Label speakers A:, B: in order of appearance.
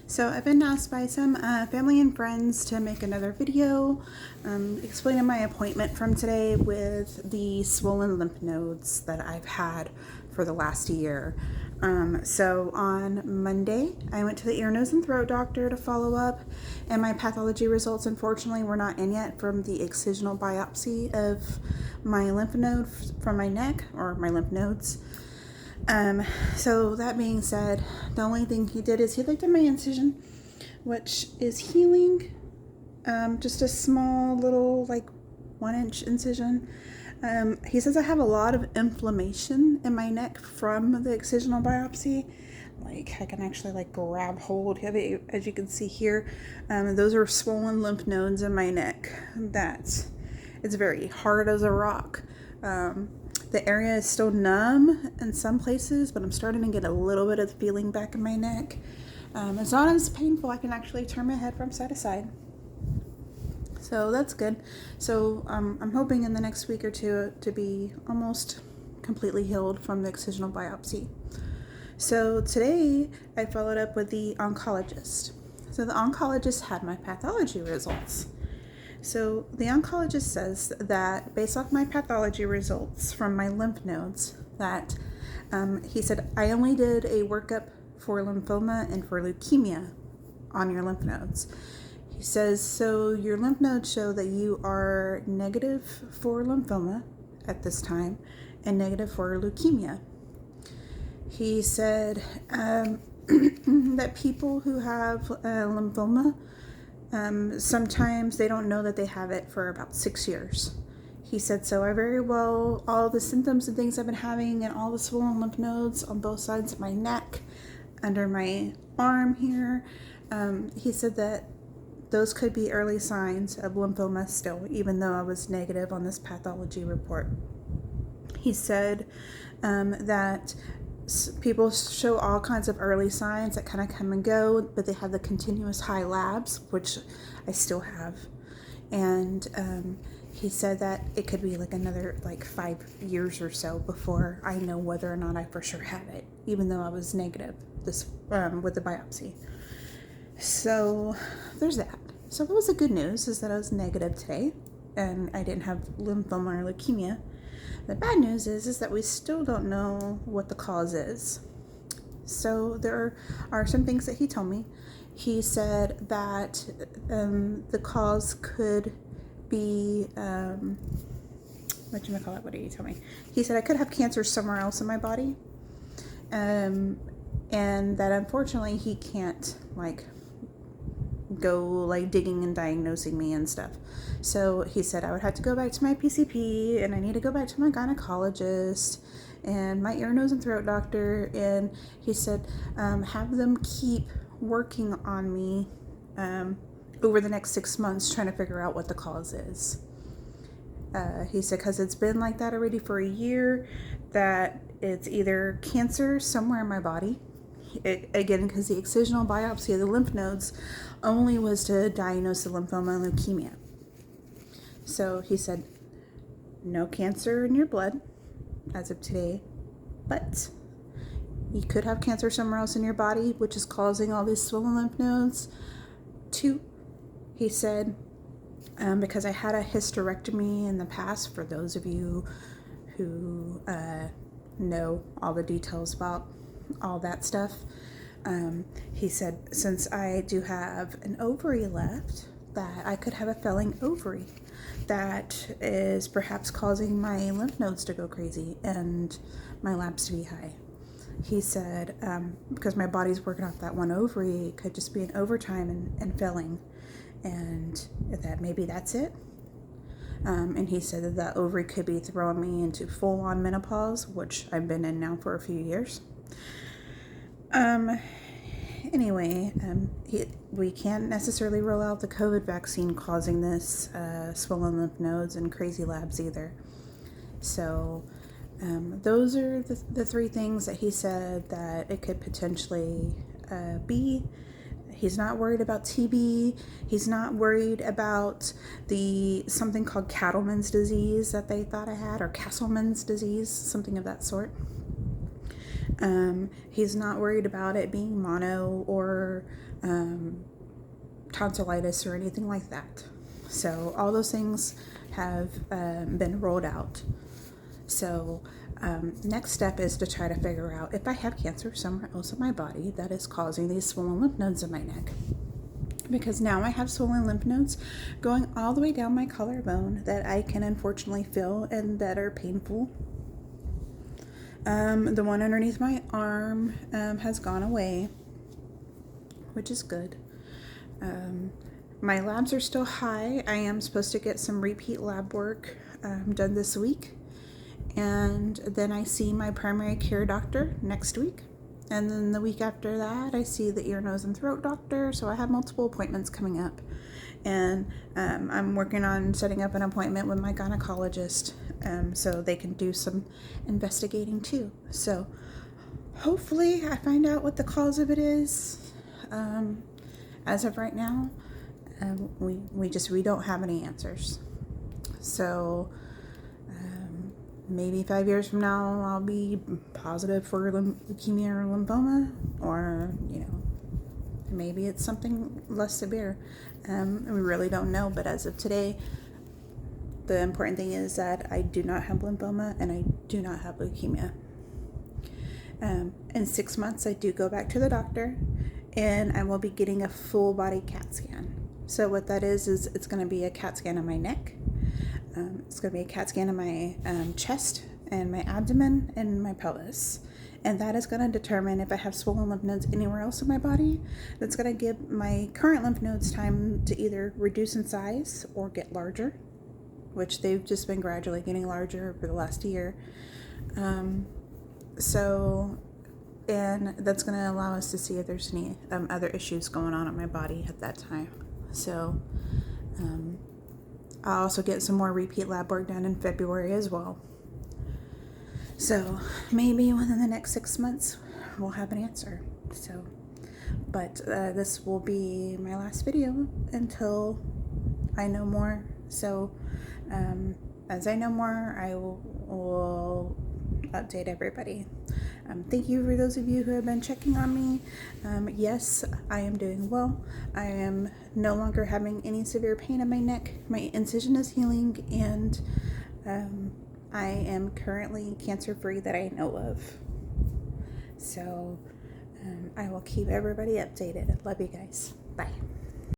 A: So I've been asked by some family and friends to make another video explaining my appointment from today with the swollen lymph nodes that I've had for the last year. So on Monday, I went to the ear, nose, and throat doctor to follow up, and my pathology results, unfortunately, were not in yet from the excisional biopsy of my lymph node from my neck, or my lymph nodes. So that being said, the only thing he did is he looked at my incision, which is healing. Just a small little, like, 1-inch incision. He says I have a lot of inflammation in my neck from the excisional biopsy. Like, I can actually, like, grab hold of it, as you can see here. Those are swollen lymph nodes in my neck. It's very hard as a rock. The area is still numb in some places, but I'm starting to get a little bit of feeling back in my neck. It's not as painful. I can actually turn my head from side to side. So that's good. So I'm hoping in the next week or two to be almost completely healed from the excisional biopsy. So today I followed up with the oncologist. So the oncologist had my pathology results. So the oncologist says that based off my pathology results from my lymph nodes, that he said I only did a workup for lymphoma and for leukemia on your lymph nodes. He says, so your lymph nodes show that you are negative for lymphoma at this time and negative for leukemia. He said that people who have lymphoma, sometimes they don't know that they have it for about 6 years. He said, so I very well, all the symptoms and things I've been having and all the swollen lymph nodes on both sides of my neck, under my arm here, he said that those could be early signs of lymphoma still, even though I was negative on this pathology report. He said that people show all kinds of early signs that kind of come and go, but they have the continuous high labs, which I still have. And he said that it could be like another 5 years or so before I know whether or not I for sure have it, even though I was negative with the biopsy. So there's that. So that was the good news, is that I was negative today and I didn't have lymphoma or leukemia. The bad news is that we still don't know what the cause is. So there are some things that he told me. He said that the cause could be, what did he tell me? He said I could have cancer somewhere else in my body. And that unfortunately he can't go digging and diagnosing me and stuff. So he said I would have to go back to my PCP, and I need to go back to my gynecologist and my ear, nose, and throat doctor. And he said have them keep working on me over the next 6 months, trying to figure out what the cause is. He said because it's been like that already for a year, that it's either cancer somewhere in my body. Again, because the excisional biopsy of the lymph nodes only was to diagnose the lymphoma and leukemia. So he said, no cancer in your blood as of today, but you could have cancer somewhere else in your body, which is causing all these swollen lymph nodes. 2, he said, because I had a hysterectomy in the past, for those of you who know all the details about all that stuff. He said since I do have an ovary left, that I could have a failing ovary that is perhaps causing my lymph nodes to go crazy and my labs to be high. He said because my body's working off that one ovary, it could just be an overtime and failing, and that maybe that's it. And he said that ovary could be throwing me into full-on menopause, which I've been in now for a few years. Anyway, we can't necessarily rule out the COVID vaccine causing this swollen lymph nodes and crazy labs either. So those are the 3 things that he said that it could potentially be. He's not worried about TB. He's not worried about something called Cattleman's disease that they thought I had, or Castleman's disease, something of that sort. He's not worried about it being mono or tonsillitis or anything like that. So all those things have been rolled out. So next step is to try to figure out if I have cancer somewhere else in my body that is causing these swollen lymph nodes in my neck. Because now I have swollen lymph nodes going all the way down my collarbone that I can unfortunately feel and that are painful. The one underneath my arm has gone away, which is good. My labs are still high. I am supposed to get some repeat lab work done this week. And then I see my primary care doctor next week. And then the week after that, I see the ear, nose, and throat doctor. So I have multiple appointments coming up. And I'm working on setting up an appointment with my gynecologist so they can do some investigating too. So hopefully I find out what the cause of it is. As of right now, we don't have any answers. So maybe 5 years from now, I'll be positive for leukemia or lymphoma, or, maybe it's something less severe. We really don't know, but as of today, the important thing is that I do not have lymphoma and I do not have leukemia. In 6 months, I do go back to the doctor, and I will be getting a full body CAT scan. So what that is it's going to be a CAT scan of my neck. It's going to be a CAT scan of my chest and my abdomen and my pelvis. And that is going to determine if I have swollen lymph nodes anywhere else in my body. That's going to give my current lymph nodes time to either reduce in size or get larger, which they've just been gradually getting larger over the last year. And that's going to allow us to see if there's any other issues going on in my body at that time. So I'll also get some more repeat lab work done in February as well. So maybe within the next 6 months, we'll have an answer. But this will be my last video until I know more. So as I know more, I will update everybody. Thank you for those of you who have been checking on me. Yes, I am doing well. I am no longer having any severe pain in my neck. My incision is healing, and I am currently cancer-free that I know of. So I will keep everybody updated. Love you guys. Bye.